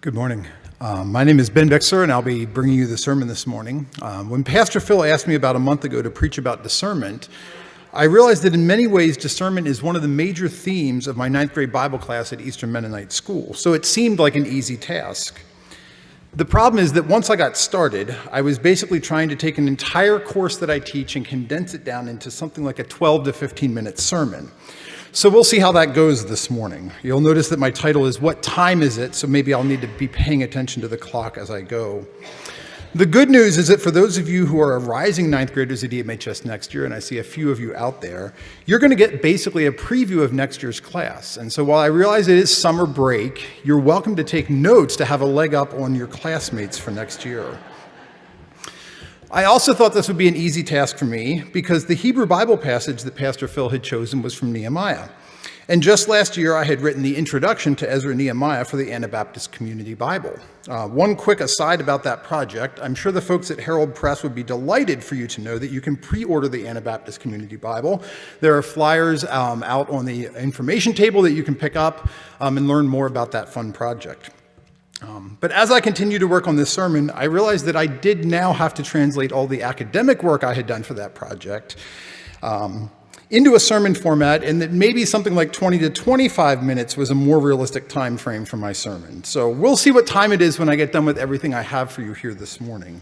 Good morning. My name is Ben Bixler, and I'll be bringing you the sermon this morning. When Pastor Phil asked me about a month ago to preach about discernment, I realized that in many ways discernment is one of the major themes of my 9th grade Bible class at Eastern Mennonite School, so it seemed like an easy task. The problem is that once I got started, I was basically trying to take an entire course that I teach and condense it down into something like a 12 to 15-minute sermon. So we'll see how that goes this morning. You'll notice that my title is What Time Is It? So maybe I'll need to be paying attention to the clock as I go. The good news is that for those of you who are rising 9th graders at EMHS next year, and I see a few of you out there, you're going to get basically a preview of next year's class. And so while I realize it is summer break, you're welcome to take notes to have a leg up on your classmates for next year. I also thought this would be an easy task for me because the Hebrew Bible passage that Pastor Phil had chosen was from Nehemiah. And just last year, I had written the introduction to Ezra and Nehemiah for the Anabaptist Community Bible. One quick aside about that project, I'm sure the folks at Herald Press would be delighted for you to know that you can pre-order the Anabaptist Community Bible. There are flyers out on the information table that you can pick up and learn more about that fun project. But as I continue to work on this sermon, I realized that I did now have to translate all the academic work I had done for that project into a sermon format, and that maybe something like 20 to 25 minutes was a more realistic time frame for my sermon. So we'll see what time it is when I get done with everything I have for you here this morning.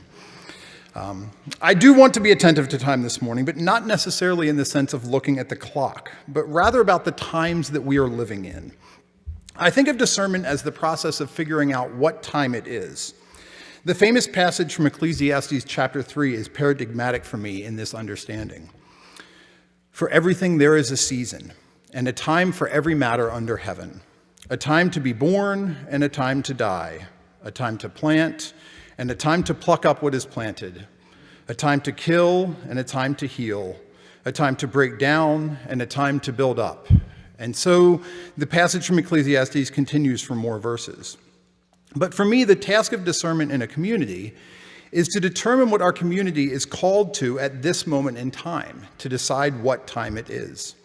I do want to be attentive to time this morning, but not necessarily in the sense of looking at the clock, but rather about the times that we are living in. I think of discernment as the process of figuring out what time it is. The famous passage from Ecclesiastes chapter 3 is paradigmatic for me in this understanding. For everything there is a season, and a time for every matter under heaven, a time to be born and a time to die, a time to plant and a time to pluck up what is planted, a time to kill and a time to heal, a time to break down and a time to build up. And so the passage from Ecclesiastes continues for more verses. But for me, the task of discernment in a community is to determine what our community is called to at this moment in time, to decide what time it is.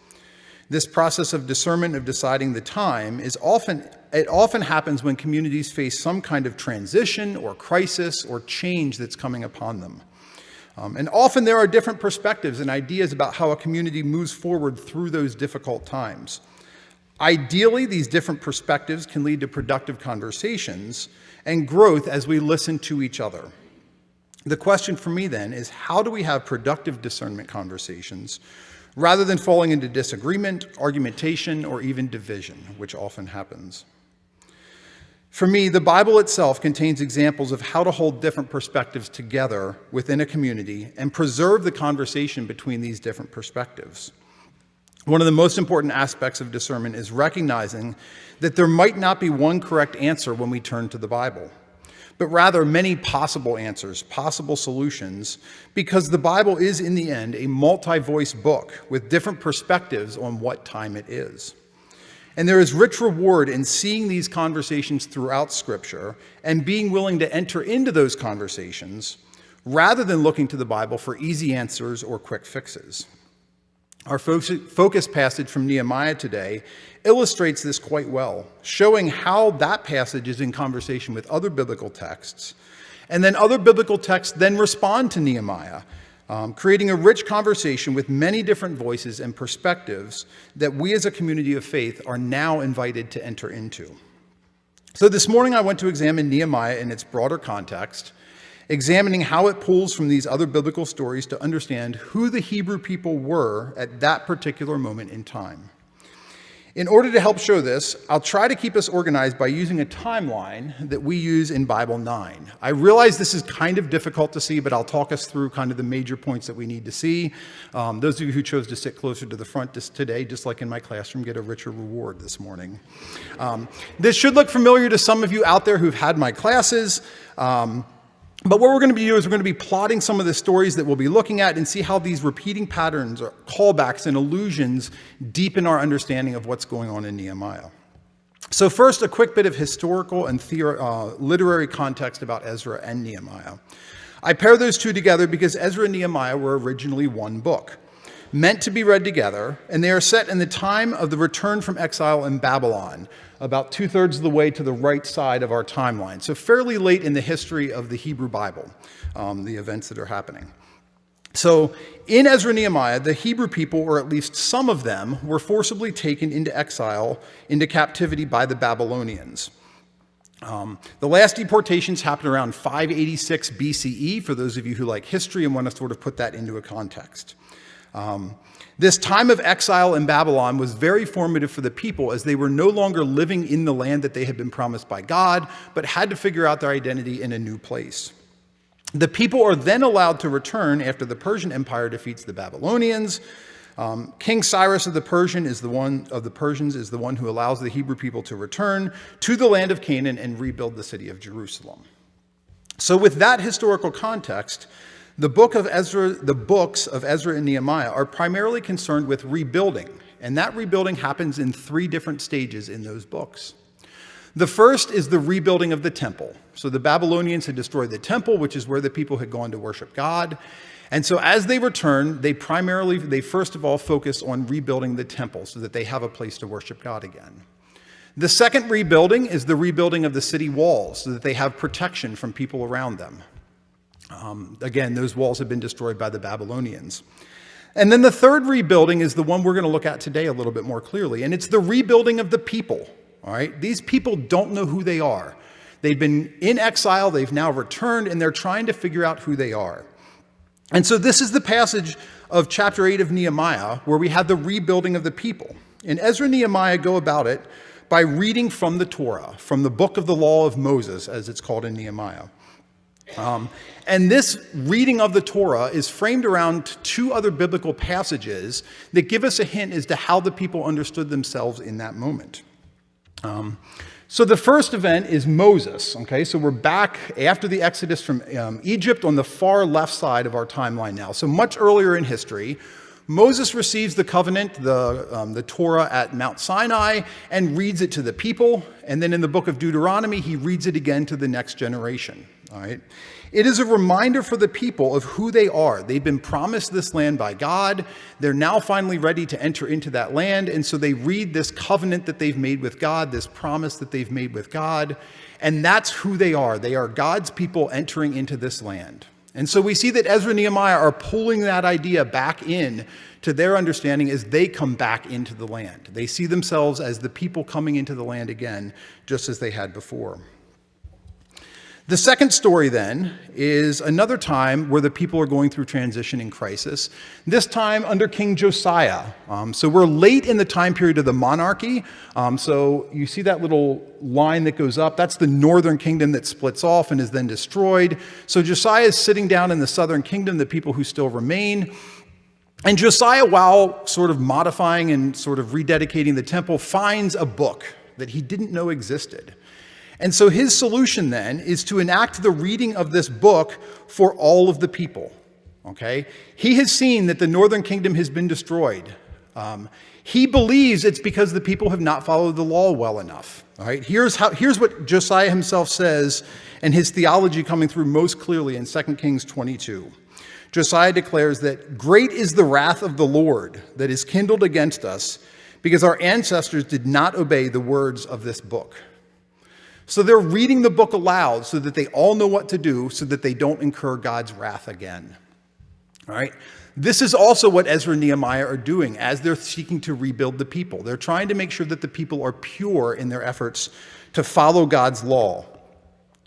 This process of discernment, of deciding the time, it often happens when communities face some kind of transition or crisis or change that's coming upon them. And often there are different perspectives and ideas about how a community moves forward through those difficult times. Ideally, these different perspectives can lead to productive conversations and growth as we listen to each other. The question for me then is, how do we have productive discernment conversations rather than falling into disagreement, argumentation, or even division, which often happens? For me, the Bible itself contains examples of how to hold different perspectives together within a community and preserve the conversation between these different perspectives. One of the most important aspects of discernment is recognizing that there might not be one correct answer when we turn to the Bible, but rather many possible answers, possible solutions, because the Bible is, in the end, a multi-voice book with different perspectives on what time it is. And there is rich reward in seeing these conversations throughout Scripture and being willing to enter into those conversations rather than looking to the Bible for easy answers or quick fixes. Our focus passage from Nehemiah today illustrates this quite well, showing how that passage is in conversation with other biblical texts, and then other biblical texts then respond to Nehemiah, creating a rich conversation with many different voices and perspectives that we as a community of faith are now invited to enter into. So this morning I went to examine Nehemiah in its broader context, examining how it pulls from these other biblical stories to understand who the Hebrew people were at that particular moment in time. In order to help show this, I'll try to keep us organized by using a timeline that we use in Bible 9. I realize this is kind of difficult to see, but I'll talk us through kind of the major points that we need to see. Those of you who chose to sit closer to the front today, just like in my classroom, get a richer reward this morning. This should look familiar to some of you out there who've had my classes. But what we're going to be doing is we're going to be plotting some of the stories that we'll be looking at and see how these repeating patterns or callbacks and allusions deepen our understanding of what's going on in Nehemiah. So first, a quick bit of historical and literary context about Ezra and Nehemiah. I pair those two together because Ezra and Nehemiah were originally one book. meant to be read together, and they are set in the time of the return from exile in Babylon, about 2/3 of the way to the right side of our timeline. So fairly late in the history of the Hebrew Bible, the events that are happening. So in Ezra and Nehemiah, the Hebrew people, or at least some of them, were forcibly taken into exile, into captivity by the Babylonians. The last deportations happened around 586 BCE, for those of you who like history and want to sort of put that into a context. This time of exile in Babylon was very formative for the people, as they were no longer living in the land that they had been promised by God, but had to figure out their identity in a new place. The people are then allowed to return after the Persian Empire defeats the Babylonians. King Cyrus of the Persians is the one who allows the Hebrew people to return to the land of Canaan and rebuild the city of Jerusalem. So with that historical context, the books of Ezra and Nehemiah are primarily concerned with rebuilding, and that rebuilding happens in 3 different stages in those books. The first is the rebuilding of the temple. So the Babylonians had destroyed the temple, which is where the people had gone to worship God. And so as they return, they first of all focus on rebuilding the temple so that they have a place to worship God again. The second rebuilding is the rebuilding of the city walls so that they have protection from people around them. Again, those walls have been destroyed by the Babylonians. And then the third rebuilding is the one we're going to look at today a little bit more clearly, and it's the rebuilding of the people. All right, these people don't know who they are. They've been in exile, they've now returned, and they're trying to figure out who they are. And so this is the passage of chapter 8 of Nehemiah, where we have the rebuilding of the people. And Ezra and Nehemiah go about it by reading from the Torah, from the book of the law of Moses, as it's called in Nehemiah. And this reading of the Torah is framed around 2 other biblical passages that give us a hint as to how the people understood themselves in that moment. So the first event is Moses. Okay, so we're back after the Exodus from Egypt on the far left side of our timeline now. So much earlier in history, Moses receives the covenant, the Torah at Mount Sinai, and reads it to the people. And then in the book of Deuteronomy, he reads it again to the next generation. All right. It is a reminder for the people of who they are. They've been promised this land by God. They're now finally ready to enter into that land. And so they read this covenant that they've made with God, this promise that they've made with God. And that's who they are. They are God's people entering into this land. And so we see that Ezra and Nehemiah are pulling that idea back in to their understanding as they come back into the land. They see themselves as the people coming into the land again, just as they had before. The second story then is another time where the people are going through transition and crisis, this time under King Josiah. So we're late in the time period of the monarchy. So you see that little line that goes up, that's the northern kingdom that splits off and is then destroyed. So Josiah is sitting down in the southern kingdom, the people who still remain. And Josiah, while sort of modifying and sort of rededicating the temple, finds a book that he didn't know existed. And so his solution then is to enact the reading of this book for all of the people, okay? He has seen that the northern kingdom has been destroyed. He believes it's because the people have not followed the law well enough, all right? Here's what Josiah himself says, and his theology coming through most clearly in 2 Kings 22. Josiah declares that great is the wrath of the Lord that is kindled against us because our ancestors did not obey the words of this book. So they're reading the book aloud so that they all know what to do so that they don't incur God's wrath again. All right? This is also what Ezra and Nehemiah are doing as they're seeking to rebuild the people. They're trying to make sure that the people are pure in their efforts to follow God's law.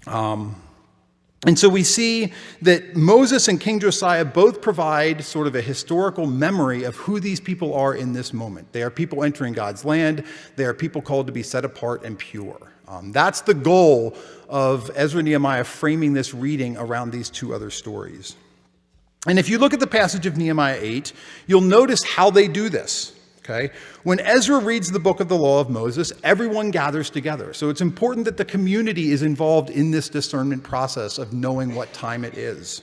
And so we see that Moses and King Josiah both provide sort of a historical memory of who these people are in this moment. They are people entering God's land. They are people called to be set apart and pure. That's the goal of Ezra and Nehemiah framing this reading around these 2 other stories. And if you look at the passage of Nehemiah 8, you'll notice how they do this. Okay? When Ezra reads the book of the law of Moses, everyone gathers together. So it's important that the community is involved in this discernment process of knowing what time it is.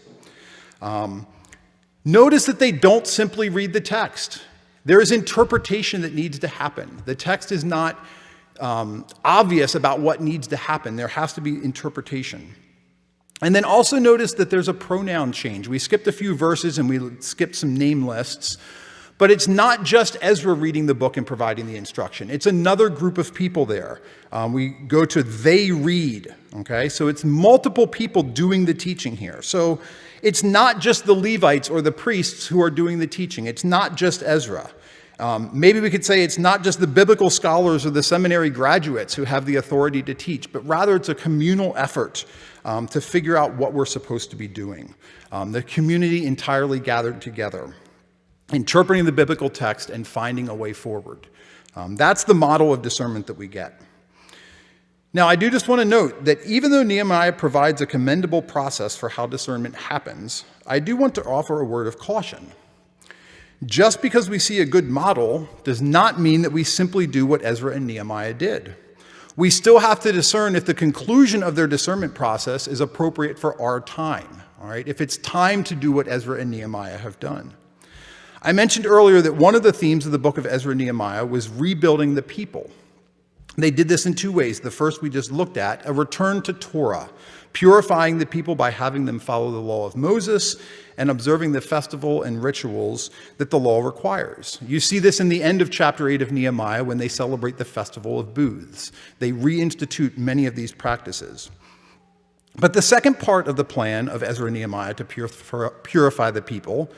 Notice that they don't simply read the text. There is interpretation that needs to happen. The text is not obvious about what needs to happen. There has to be interpretation. And then also notice that there's a pronoun change. We skipped a few verses and we skipped some name lists. But it's not just Ezra reading the book and providing the instruction. It's another group of people there. We go to they read, okay? So it's multiple people doing the teaching here. So it's not just the Levites or the priests who are doing the teaching. It's not just Ezra. Maybe we could say it's not just the biblical scholars or the seminary graduates who have the authority to teach, but rather it's a communal effort to figure out what we're supposed to be doing. The community entirely gathered together, interpreting the biblical text and finding a way forward. That's the model of discernment that we get. Now, I do just want to note that even though Nehemiah provides a commendable process for how discernment happens, I do want to offer a word of caution. Just because we see a good model does not mean that we simply do what Ezra and Nehemiah did. We still have to discern if the conclusion of their discernment process is appropriate for our time, all right? If it's time to do what Ezra and Nehemiah have done. I mentioned earlier that one of the themes of the book of Ezra and Nehemiah was rebuilding the people. They did this in two ways. The first we just looked at, a return to Torah, purifying the people by having them follow the law of Moses and observing the festival and rituals that the law requires. You see this in the end of chapter 8 of Nehemiah when they celebrate the festival of booths. They reinstitute many of these practices. But the second part of the plan of Ezra and Nehemiah to purify the people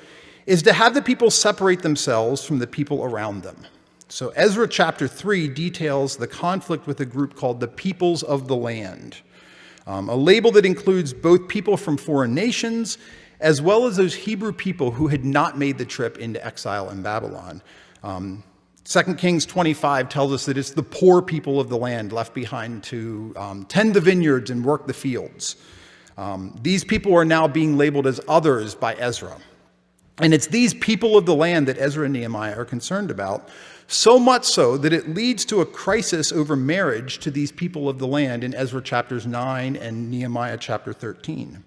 is to have the people separate themselves from the people around them. So Ezra chapter 3 details the conflict with a group called the peoples of the land, a label that includes both people from foreign nations as well as those Hebrew people who had not made the trip into exile in Babylon. 2 Kings 25 tells us that it's the poor people of the land left behind to tend the vineyards and work the fields. These people are now being labeled as others by Ezra. And it's these people of the land that Ezra and Nehemiah are concerned about, so much so that it leads to a crisis over marriage to these people of the land in Ezra chapters 9 and Nehemiah chapter 13.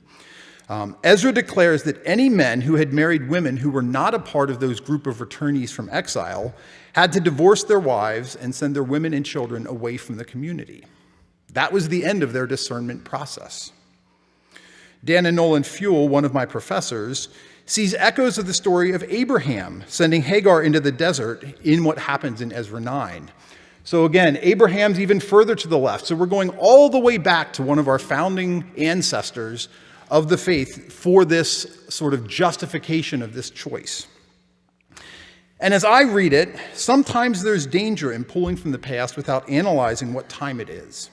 Ezra declares that any men who had married women who were not a part of those group of returnees from exile had to divorce their wives and send their women and children away from the community. That was the end of their discernment process. Dan and Nolan Fuel, one of my professors, sees echoes of the story of Abraham sending Hagar into the desert in what happens in Ezra 9. So again, Abraham's even further to the left. So we're going all the way back to one of our founding ancestors of the faith for this sort of justification of this choice. And as I read it, sometimes there's danger in pulling from the past without analyzing what time it is.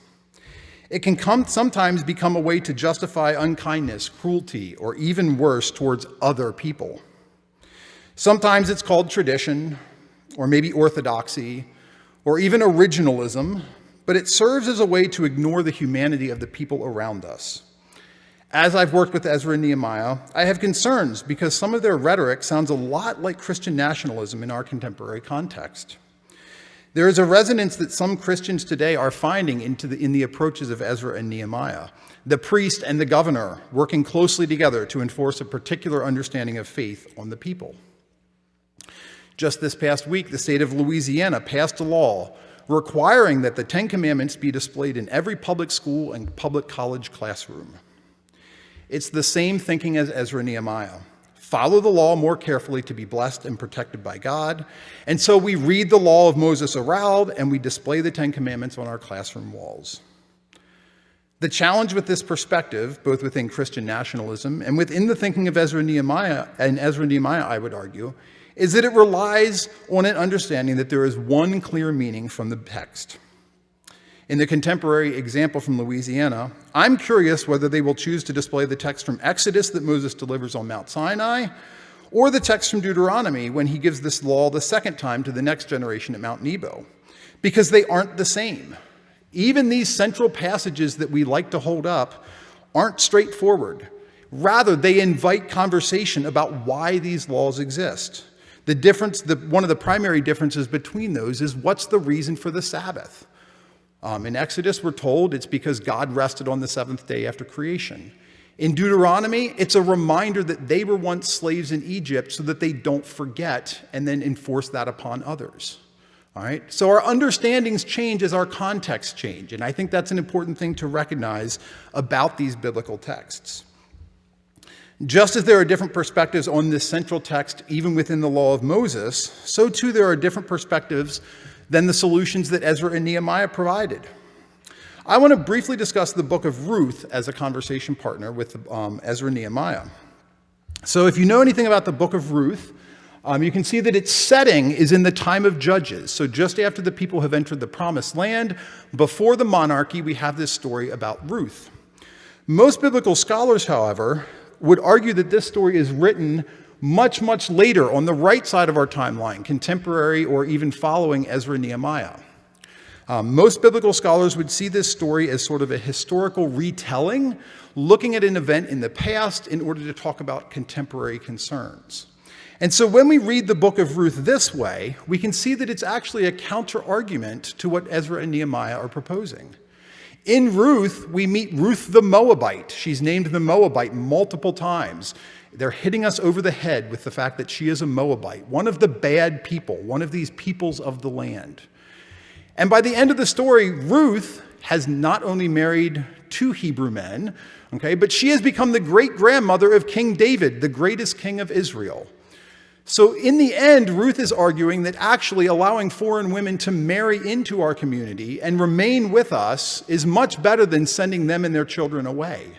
It can sometimes become a way to justify unkindness, cruelty, or even worse, towards other people. Sometimes it's called tradition, or maybe orthodoxy, or even originalism, but it serves as a way to ignore the humanity of the people around us. As I've worked with Ezra and Nehemiah, I have concerns because some of their rhetoric sounds a lot like Christian nationalism in our contemporary context. There is a resonance that some Christians today are finding in the approaches of Ezra and Nehemiah, the priest and the governor working closely together to enforce a particular understanding of faith on the people. Just this past week, the state of Louisiana passed a law requiring that the Ten Commandments be displayed in every public school and public college classroom. It's the same thinking as Ezra and Nehemiah. Follow the law more carefully to be blessed and protected by God. And so we read the law of Moses aloud and we display the Ten Commandments on our classroom walls. The challenge with this perspective, both within Christian nationalism and within the thinking of Ezra and Nehemiah, I would argue, is that it relies on an understanding that there is one clear meaning from the text. In the contemporary example from Louisiana, I'm curious whether they will choose to display the text from Exodus that Moses delivers on Mount Sinai, or the text from Deuteronomy when he gives this law the second time to the next generation at Mount Nebo, because they aren't the same. Even these central passages that we like to hold up aren't straightforward. Rather, they invite conversation about why these laws exist. One of the primary differences between those is what's the reason for the Sabbath? In Exodus, we're told it's because God rested on the seventh day after creation. In Deuteronomy, it's a reminder that they were once slaves in Egypt so that they don't forget and then enforce that upon others. All right? So our understandings change as our contexts change, and I think that's an important thing to recognize about these biblical texts. Just as there are different perspectives on this central text, even within the law of Moses, so too there are different perspectives than the solutions that Ezra and Nehemiah provided. I want to briefly discuss the book of Ruth as a conversation partner with Ezra and Nehemiah. So if you know anything about the book of Ruth, you can see that its setting is in the time of Judges. So just after the people have entered the promised land, before the monarchy, we have this story about Ruth. Most biblical scholars, however, would argue that this story is written much, much later on the right side of our timeline, contemporary or even following Ezra and Nehemiah. Most biblical scholars would see this story as sort of a historical retelling, looking at an event in the past in order to talk about contemporary concerns. And so when we read the book of Ruth this way, we can see that it's actually a counter-argument to what Ezra and Nehemiah are proposing. In Ruth, we meet Ruth the Moabite. She's named the Moabite multiple times. They're hitting us over the head with the fact that she is a Moabite, one of the bad people, one of these peoples of the land. And by the end of the story, Ruth has not only married 2 Hebrew men, but she has become the great-grandmother of King David, the greatest king of Israel. So in the end, Ruth is arguing that actually allowing foreign women to marry into our community and remain with us is much better than sending them and their children away.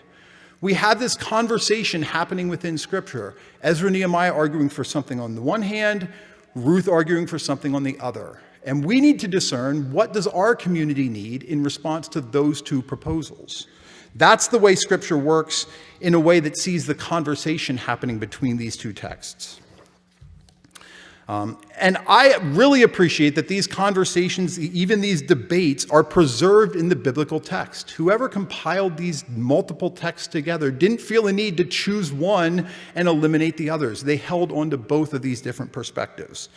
We have this conversation happening within Scripture. Ezra and Nehemiah arguing for something on the one hand, Ruth arguing for something on the other. And we need to discern, what does our community need in response to those 2 proposals? That's the way Scripture works, in a way that sees the conversation happening between these 2 texts. And I really appreciate that these conversations, even these debates, are preserved in the biblical text. Whoever compiled these multiple texts together didn't feel a need to choose one and eliminate the others. They held on to both of these different perspectives.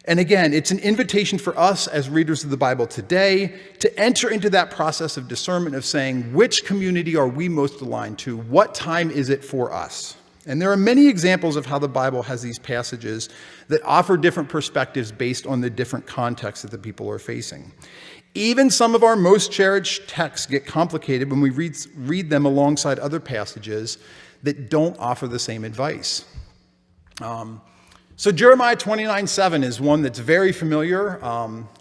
And again, it's an invitation for us as readers of the Bible today to enter into that process of discernment of saying, which community are we most aligned to? What time is it for us? And there are many examples of how the Bible has these passages that offer different perspectives based on the different contexts that the people are facing. Even some of our most cherished texts get complicated when we read them alongside other passages that don't offer the same advice. So Jeremiah 29:7 is one that's very familiar,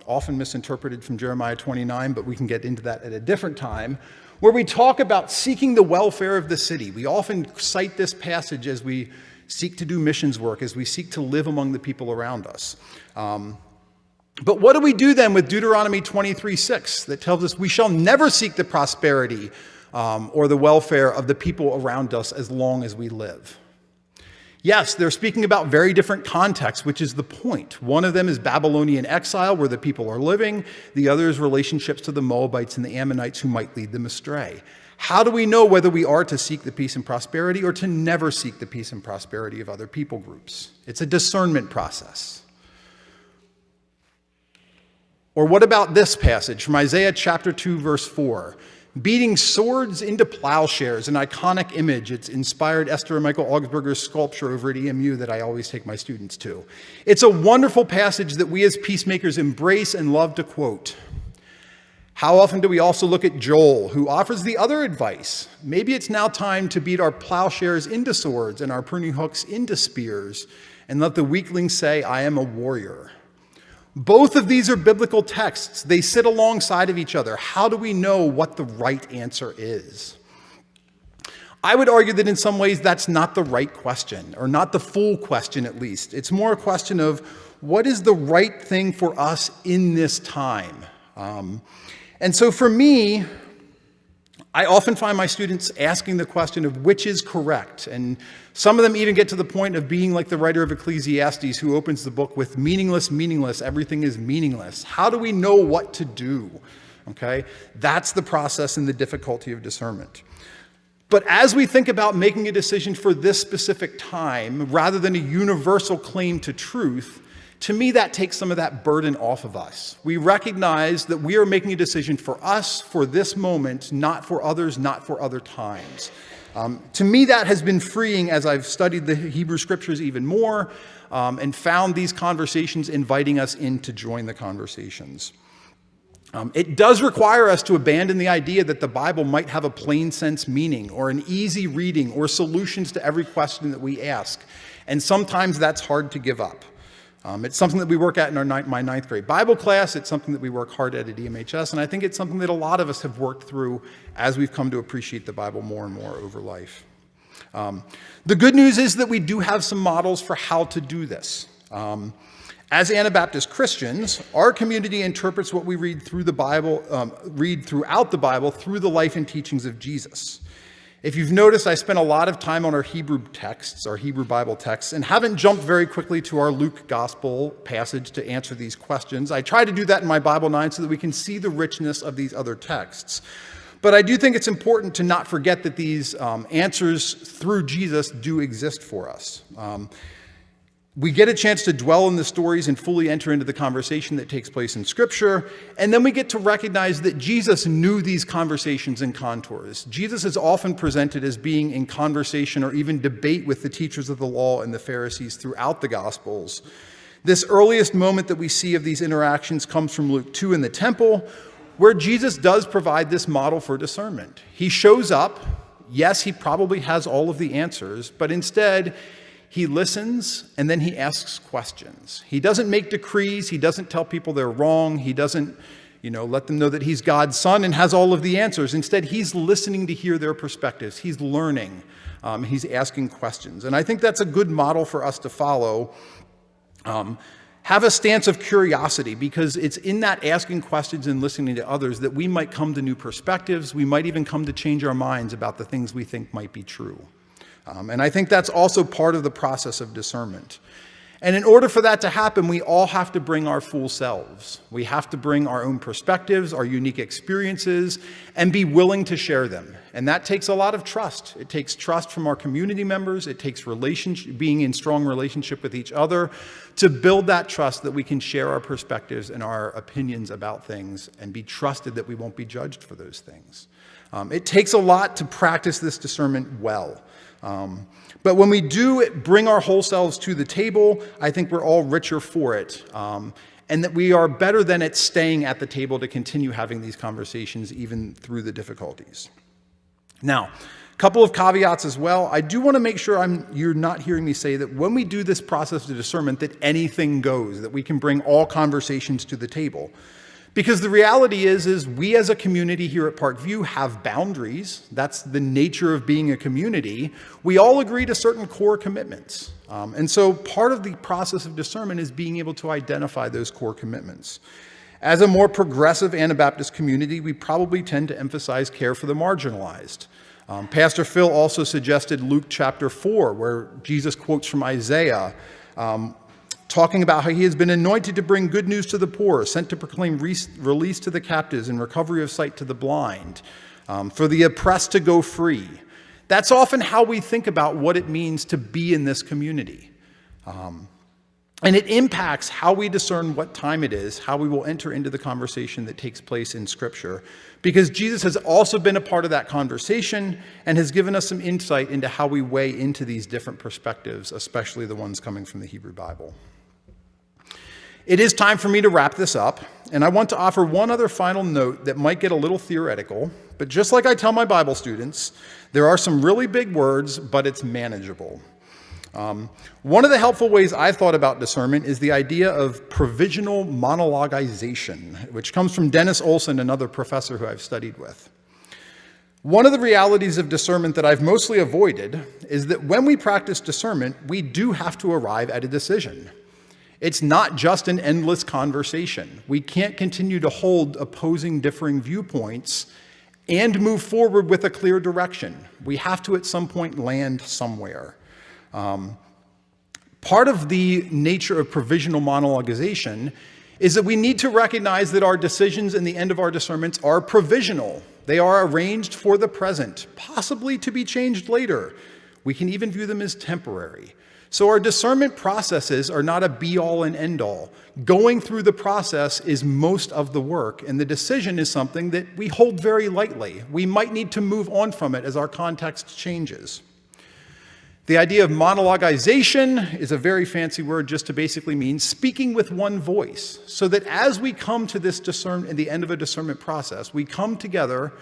often misinterpreted from Jeremiah 29, but we can get into that at a different time, where we talk about seeking the welfare of the city. We often cite this passage as we seek to do missions work, as we seek to live among the people around us. But what do we do then with Deuteronomy 23:6 that tells us we shall never seek the prosperity or the welfare of the people around us as long as we live? Yes, they're speaking about very different contexts, which is the point. One of them is Babylonian exile, where the people are living. The other is relationships to the Moabites and the Ammonites who might lead them astray. How do we know whether we are to seek the peace and prosperity or to never seek the peace and prosperity of other people groups? It's a discernment process. Or what about this passage from Isaiah chapter 2, verse 4? Beating swords into plowshares, an iconic image. It's inspired Esther and Michael Augsburger's sculpture over at EMU that I always take my students to. It's a wonderful passage that we as peacemakers embrace and love to quote. How often do we also look at Joel, who offers the other advice? Maybe it's now time to beat our plowshares into swords and our pruning hooks into spears, and let the weakling say, I am a warrior. Both of these are biblical texts. They sit alongside of each other. How do we know what the right answer is? I would argue that in some ways that's not the right question, or not the full question at least. It's more a question of what is the right thing for us in this time? And so for me, I often find my students asking the question of which is correct. And some of them even get to the point of being like the writer of Ecclesiastes, who opens the book with meaningless, meaningless, everything is meaningless. How do we know what to do? Okay, that's the process and the difficulty of discernment. But as we think about making a decision for this specific time, rather than a universal claim to truth, to me, that takes some of that burden off of us. We recognize that we are making a decision for us, for this moment, not for others, not for other times. To me, that has been freeing as I've studied the Hebrew Scriptures even more and found these conversations inviting us in to join the conversations. It does require us to abandon the idea that the Bible might have a plain sense meaning or an easy reading or solutions to every question that we ask. And sometimes that's hard to give up. It's something that we work at in my ninth grade Bible class. It's something that we work hard at EMHS. And I think it's something that a lot of us have worked through as we've come to appreciate the Bible more and more over life. The good news is that we do have some models for how to do this. As Anabaptist Christians, our community interprets what we read through the Bible, read throughout the Bible through the life and teachings of Jesus. If you've noticed, I spent a lot of time on our Hebrew texts, our Hebrew Bible texts, and haven't jumped very quickly to our Luke Gospel passage to answer these questions. I try to do that in my Bible 9 so that we can see the richness of these other texts. But I do think it's important to not forget that these answers through Jesus do exist for us. We get a chance to dwell in the stories and fully enter into the conversation that takes place in Scripture, and then we get to recognize that Jesus knew these conversations and contours. Jesus is often presented as being in conversation or even debate with the teachers of the law and the Pharisees throughout the Gospels. This earliest moment that we see of these interactions comes from Luke 2 in the temple, where Jesus does provide this model for discernment. He shows up. Yes, he probably has all of the answers, but instead, he listens, and then he asks questions. He doesn't make decrees. He doesn't tell people they're wrong. He doesn't, let them know that he's God's son and has all of the answers. Instead, he's listening to hear their perspectives. He's learning. He's asking questions. And I think that's a good model for us to follow. Have a stance of curiosity, because it's in that asking questions and listening to others that we might come to new perspectives. We might even come to change our minds about the things we think might be true. And I think that's also part of the process of discernment. And in order for that to happen, we all have to bring our full selves. We have to bring our own perspectives, our unique experiences, and be willing to share them. And that takes a lot of trust. It takes trust from our community members. It takes being in strong relationship with each other to build that trust that we can share our perspectives and our opinions about things and be trusted that we won't be judged for those things. It takes a lot to practice this discernment well. But when we do bring our whole selves to the table, I think we're all richer for it. And that we are better than at staying at the table to continue having these conversations even through the difficulties. Now, a couple of caveats as well. I do want to make sure you're not hearing me say that when we do this process of discernment that anything goes, that we can bring all conversations to the table. Because the reality is we as a community here at Park View have boundaries. That's the nature of being a community. We all agree to certain core commitments. And so part of the process of discernment is being able to identify those core commitments. As a more progressive Anabaptist community, we probably tend to emphasize care for the marginalized. Pastor Phil also suggested Luke chapter 4, where Jesus quotes from Isaiah, talking about how he has been anointed to bring good news to the poor, sent to proclaim release to the captives and recovery of sight to the blind, for the oppressed to go free. That's often how we think about what it means to be in this community. And it impacts how we discern what time it is, how we will enter into the conversation that takes place in Scripture, because Jesus has also been a part of that conversation and has given us some insight into how we weigh into these different perspectives, especially the ones coming from the Hebrew Bible. It is time for me to wrap this up, and I want to offer one other final note that might get a little theoretical, but just like I tell my Bible students, there are some really big words, but it's manageable. One of the helpful ways I've thought about discernment is the idea of provisional monologization, which comes from Dennis Olson, another professor who I've studied with. One of the realities of discernment that I've mostly avoided is that when we practice discernment, we do have to arrive at a decision. It's not just an endless conversation. We can't continue to hold opposing, differing viewpoints and move forward with a clear direction. We have to at some point land somewhere. Part of the nature of provisional monologization is that we need to recognize that our decisions and the end of our discernments are provisional. They are arranged for the present, possibly to be changed later. We can even view them as temporary. So our discernment processes are not a be-all and end-all. Going through the process is most of the work, and the decision is something that we hold very lightly. We might need to move on from it as our context changes. The idea of monologization is a very fancy word just to basically mean speaking with one voice, so that as we come to this discernment, at the end of a discernment process, we come together,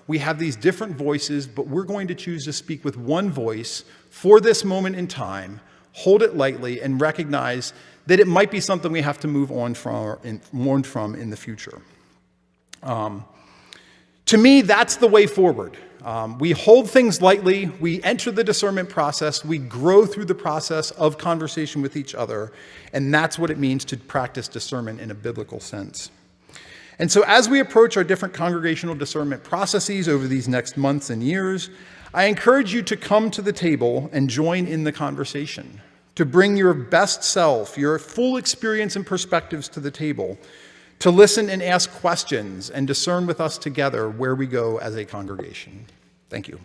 we have these different voices, but we're going to choose to speak with one voice for this moment in time, hold it lightly, and recognize that it might be something we have to move on from in the future. To me, that's the way forward. We hold things lightly, we enter the discernment process, we grow through the process of conversation with each other, and that's what it means to practice discernment in a biblical sense. And so as we approach our different congregational discernment processes over these next months and years, I encourage you to come to the table and join in the conversation, to bring your best self, your full experience and perspectives to the table, to listen and ask questions and discern with us together where we go as a congregation. Thank you.